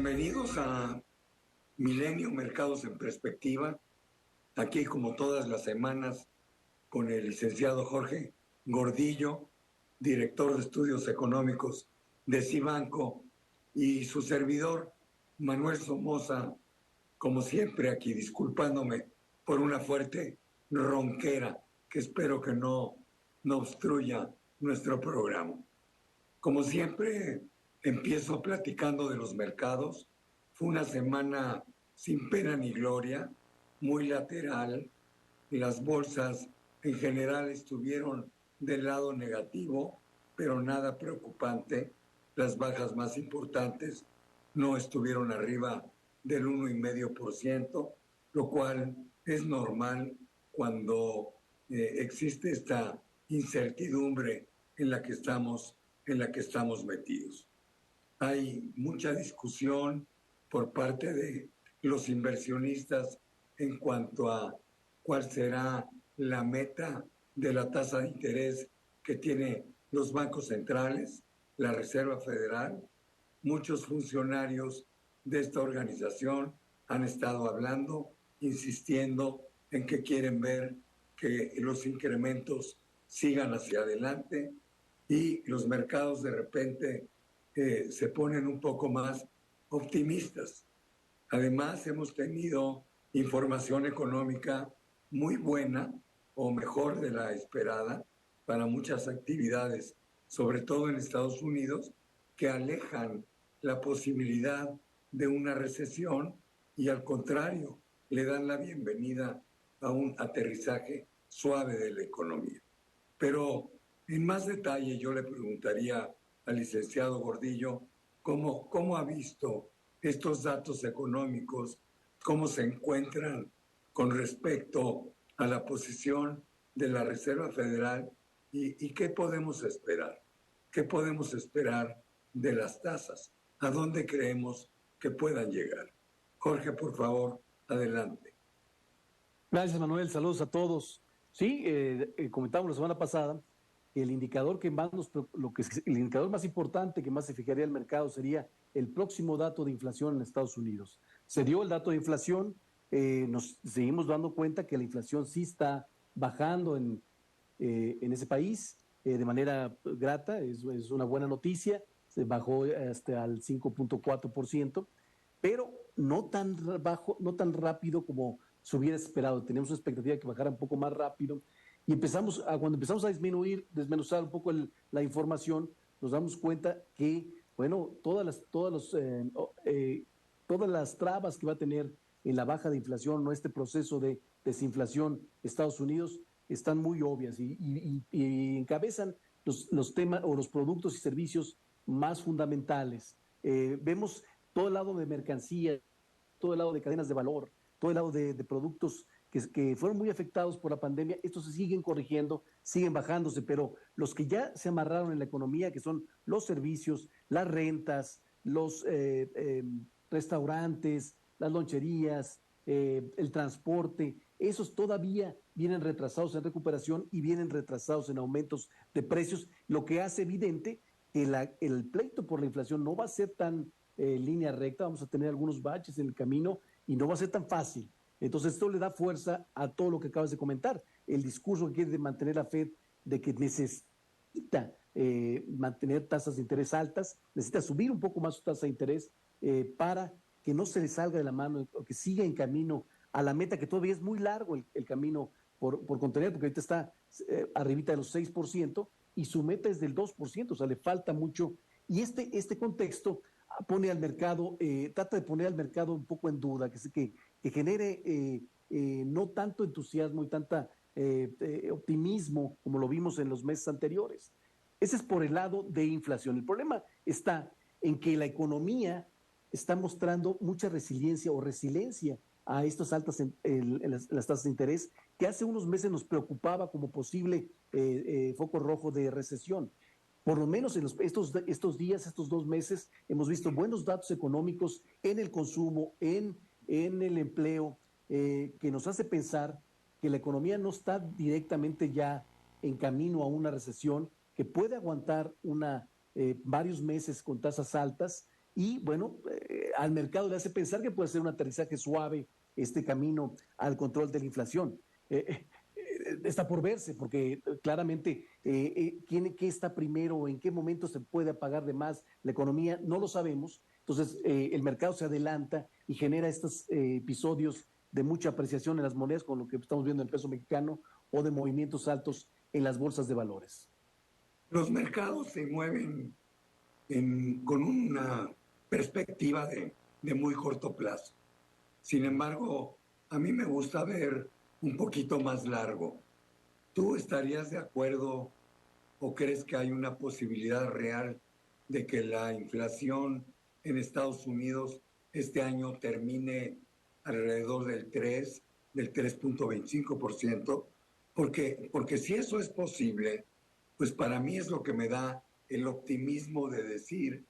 Bienvenidos a Milenio Mercados en Perspectiva, aquí como todas las semanas con el licenciado Jorge Gordillo, director de estudios económicos de Cibanco, y su servidor Manuel Somoza, como siempre aquí disculpándome por una fuerte ronquera que espero que no obstruya nuestro programa. Como siempre, empiezo platicando de los mercados. Fue una semana sin pena ni gloria, muy lateral. Las bolsas en general estuvieron del lado negativo, pero nada preocupante. Las bajas más importantes no estuvieron arriba del 1,5%, lo cual es normal cuando existe esta incertidumbre en la que estamos metidos. Hay mucha discusión por parte de los inversionistas en cuanto a cuál será la meta de la tasa de interés que tienen los bancos centrales, la Reserva Federal. Muchos funcionarios de esta organización han estado hablando, insistiendo en que quieren ver que los incrementos sigan hacia adelante, y los mercados de repente se ponen un poco más optimistas. Además, hemos tenido información económica muy buena, o mejor de la esperada, para muchas actividades, sobre todo en Estados Unidos, que alejan la posibilidad de una recesión y, al contrario, le dan la bienvenida a un aterrizaje suave de la economía. Pero en más detalle yo le preguntaría al licenciado Gordillo cómo ha visto estos datos económicos, cómo se encuentran con respecto a la posición de la Reserva Federal y qué podemos esperar. ¿Qué podemos esperar de las tasas? ¿A dónde creemos que puedan llegar? Jorge, por favor, adelante. Gracias, Manuel. Saludos a todos. Sí, comentamos la semana pasada que el indicador que más el indicador más importante que más se fijaría el mercado sería el próximo dato de inflación en Estados Unidos. Se dio el dato de inflación, nos seguimos dando cuenta que la inflación sí está bajando en ese país de manera grata, es una buena noticia, se bajó hasta el 5.4%, pero no tan bajo, no tan rápido como se hubiera esperado. Teníamos una expectativa de que bajara un poco más rápido, y cuando empezamos a desmenuzar un poco la información, nos damos cuenta que, bueno, todas las trabas que va a tener en la baja de inflación o este proceso de desinflación Estados Unidos están muy obvias y encabezan los temas o los productos y servicios más fundamentales. Vemos todo el lado de mercancía, todo el lado de cadenas de valor, todo el lado de productos que fueron muy afectados por la pandemia. Estos se siguen corrigiendo, siguen bajándose, pero los que ya se amarraron en la economía, que son los servicios, las rentas, los restaurantes, las loncherías, el transporte, esos todavía vienen retrasados en recuperación y vienen retrasados en aumentos de precios, lo que hace evidente que el pleito por la inflación no va a ser tan línea recta. Vamos a tener algunos baches en el camino y no va a ser tan fácil. Entonces esto le da fuerza a todo lo que acabas de comentar. El discurso que quiere mantener la Fed de que necesita mantener tasas de interés altas, necesita subir un poco más su tasa de interés para que no se le salga de la mano o que siga en camino a la meta, que todavía es muy largo el camino por contener, porque ahorita está arribita de los 6% y su meta es del 2%, o sea, le falta mucho. Y este contexto pone al mercado, trata de poner al mercado un poco en duda, que genere no tanto entusiasmo y tanta optimismo como lo vimos en los meses anteriores. Ese es por el lado de inflación. El problema está en que la economía está mostrando mucha resiliencia o resiliencia a estas altas las tasas de interés, que hace unos meses nos preocupaba como posible foco rojo de recesión. Por lo menos en estos días, estos 2 meses, hemos visto buenos datos económicos en el consumo, en el empleo, que nos hace pensar que la economía no está directamente ya en camino a una recesión, que puede aguantar varios meses con tasas altas. Y bueno, al mercado le hace pensar que puede ser un aterrizaje suave este camino al control de la inflación. Está por verse, porque claramente qué está primero, en qué momento se puede apagar de más la economía, no lo sabemos. Entonces, el mercado se adelanta y genera estos episodios de mucha apreciación en las monedas, con lo que estamos viendo en el peso mexicano, o de movimientos altos en las bolsas de valores. Los mercados se mueven con una perspectiva de muy corto plazo. Sin embargo, a mí me gusta ver un poquito más largo. ¿Tú estarías de acuerdo o crees que hay una posibilidad real de que la inflación en Estados Unidos este año termine alrededor del 3.25%? Porque si eso es posible, pues para mí es lo que me da el optimismo de decir,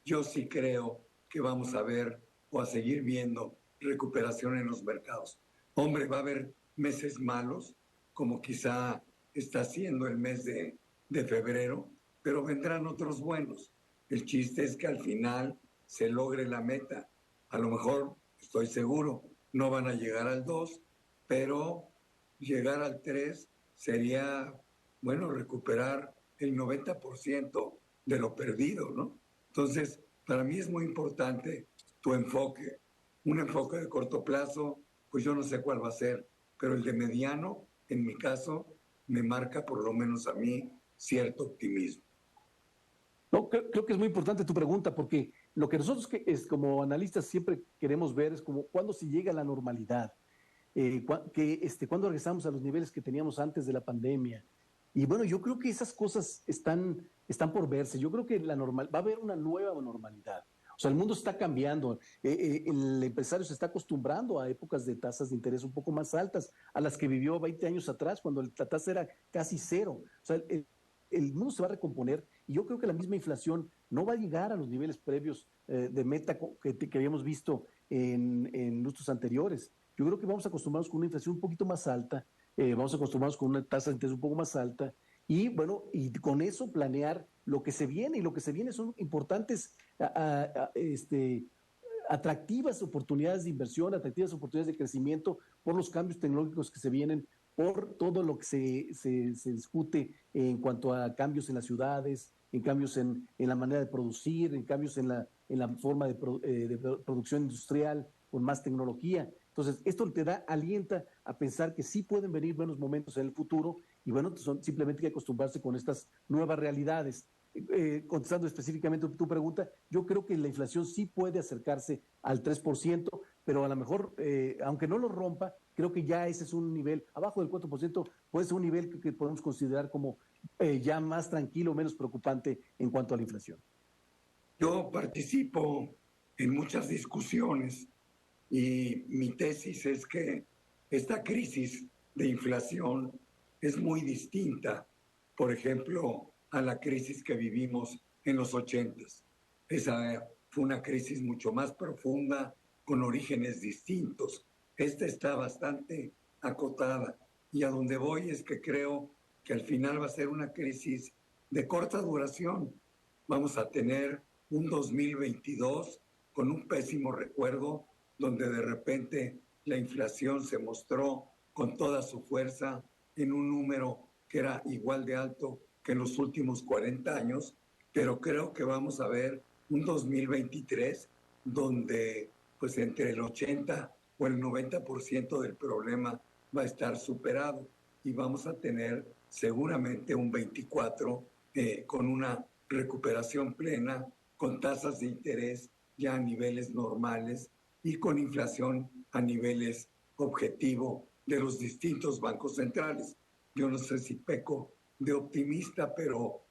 yo sí creo que vamos a ver o a seguir viendo recuperación en los mercados. Hombre, va a haber meses malos, como quizá está siendo el mes de febrero, pero vendrán otros buenos. El chiste es que al final se logre la meta. A lo mejor, estoy seguro, no van a llegar al 2, pero llegar al 3 sería, bueno, recuperar el 90% de lo perdido, ¿no? Entonces, para mí es muy importante tu enfoque. Un enfoque de corto plazo, pues yo no sé cuál va a ser, pero el de mediano, en mi caso, me marca por lo menos a mí cierto optimismo. No, creo que es muy importante tu pregunta, porque lo que nosotros como analistas siempre queremos ver es como cuándo se llega a la normalidad, cuándo regresamos a los niveles que teníamos antes de la pandemia. Y bueno, yo creo que esas cosas están por verse. Yo creo que va a haber una nueva normalidad. O sea, el mundo está cambiando. El empresario se está acostumbrando a épocas de tasas de interés un poco más altas, a las que vivió 20 años atrás, cuando la tasa era casi cero. O sea, el mundo se va a recomponer y yo creo que la misma inflación no va a llegar a los niveles previos de meta que habíamos visto en lustros anteriores. Yo creo que vamos a acostumbrarnos con una inflación un poquito más alta, vamos a acostumbrarnos con una tasa de interés un poco más alta y bueno, y con eso planear lo que se viene, y lo que se viene son importantes atractivas oportunidades de inversión, atractivas oportunidades de crecimiento por los cambios tecnológicos que se vienen, por todo lo que se discute en cuanto a cambios en las ciudades, en cambios en la manera de producir, en cambios en la forma de producción industrial con más tecnología. Entonces, esto te alienta a pensar que sí pueden venir buenos momentos en el futuro y bueno, simplemente hay que acostumbrarse con estas nuevas realidades. Contestando específicamente tu pregunta, yo creo que la inflación sí puede acercarse al 3%, pero a lo mejor, aunque no lo rompa, creo que ya ese es un nivel, abajo del 4%, puede ser un nivel que podemos considerar como ya más tranquilo, menos preocupante en cuanto a la inflación. Yo participo en muchas discusiones y mi tesis es que esta crisis de inflación es muy distinta, por ejemplo, a la crisis que vivimos en los 80s. Esa fue una crisis mucho más profunda, con orígenes distintos. Esta está bastante acotada y a donde voy es que creo que al final va a ser una crisis de corta duración. Vamos a tener un 2022 con un pésimo recuerdo, donde de repente la inflación se mostró con toda su fuerza en un número que era igual de alto que en los últimos 40 años, pero creo que vamos a ver un 2023 donde pues entre el 80 o el 90% del problema va a estar superado y vamos a tener seguramente un 24 con una recuperación plena, con tasas de interés ya a niveles normales y con inflación a niveles objetivo de los distintos bancos centrales. Yo no sé si peco de optimista, pero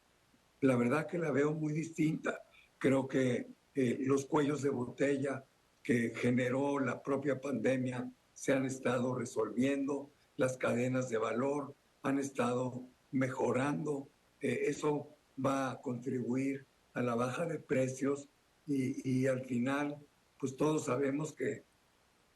la verdad que la veo muy distinta. Creo que los cuellos de botella que generó la propia pandemia se han estado resolviendo, las cadenas de valor han estado mejorando, eso va a contribuir a la baja de precios y al final, pues todos sabemos que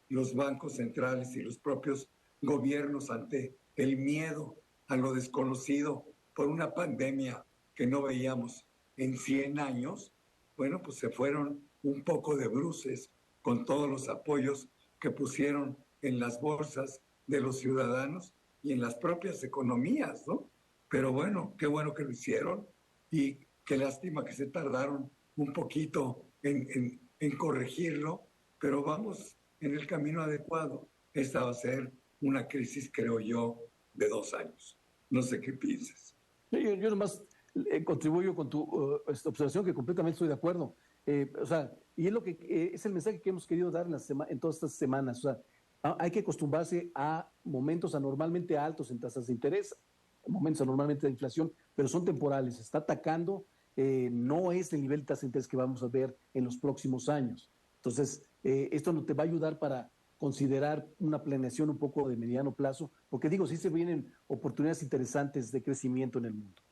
los bancos centrales y los propios gobiernos ante el miedo a lo desconocido por una pandemia que no veíamos en 100 años, bueno, pues se fueron un poco de bruces con todos los apoyos que pusieron en las bolsas de los ciudadanos y en las propias economías, ¿no? Pero bueno, qué bueno que lo hicieron y qué lástima que se tardaron un poquito en corregirlo, pero vamos en el camino adecuado. Esta va a ser una crisis, creo yo, de 2 años. No sé qué piensas. Yo nomás contribuyo con tu esta observación, que completamente estoy de acuerdo. O sea, y es lo que es el mensaje que hemos querido dar en todas estas semanas. O sea, hay que acostumbrarse a momentos anormalmente altos en tasas de interés, momentos anormalmente de inflación, pero son temporales. Se está atacando, no es el nivel de tasa de interés que vamos a ver en los próximos años. Entonces, esto no te va a ayudar para considerar una planeación un poco de mediano plazo, porque digo, sí se vienen oportunidades interesantes de crecimiento en el mundo.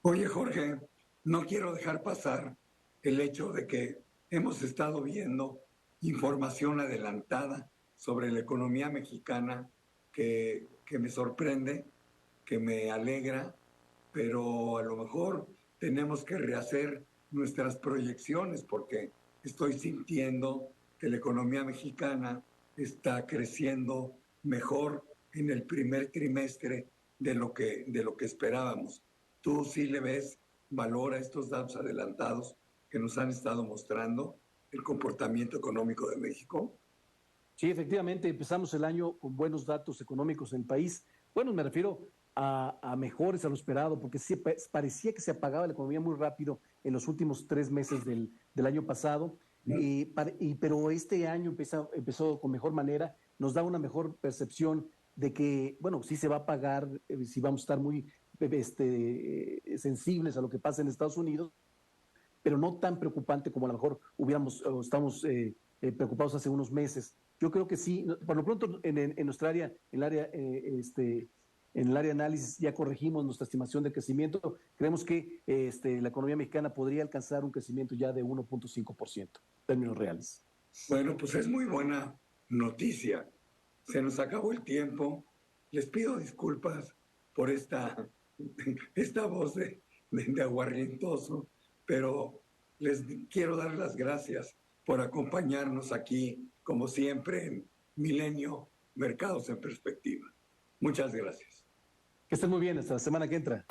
Oye, Jorge, no quiero dejar pasar el hecho de que hemos estado viendo información adelantada sobre la economía mexicana que me sorprende, que me alegra, pero a lo mejor tenemos que rehacer nuestras proyecciones porque estoy sintiendo que la economía mexicana está creciendo mejor en el primer trimestre de lo que esperábamos. ¿Tú sí le ves valor a estos datos adelantados que nos han estado mostrando el comportamiento económico de México? Sí, efectivamente, empezamos el año con buenos datos económicos en el país. Bueno, me refiero a mejores a lo esperado, porque sí parecía que se apagaba la economía muy rápido en los últimos 3 meses del año pasado, pero este año empezó con mejor manera, nos da una mejor percepción de que, bueno, sí se va a pagar, sí vamos a estar muy sensibles a lo que pasa en Estados Unidos, pero no tan preocupante como a lo mejor hubiéramos o estamos preocupados hace unos meses. Yo creo que sí, por lo pronto en nuestra área, en el área de análisis ya corregimos nuestra estimación de crecimiento. Creemos que la economía mexicana podría alcanzar un crecimiento ya de 1.5% en términos reales. Bueno, pues es muy buena noticia. Se nos acabó el tiempo. Les pido disculpas por esta voz de aguarrientoso, pero les quiero dar las gracias por acompañarnos aquí, como siempre, en Milenio Mercados en Perspectiva. Muchas gracias. Que estén muy bien, hasta la semana que entra.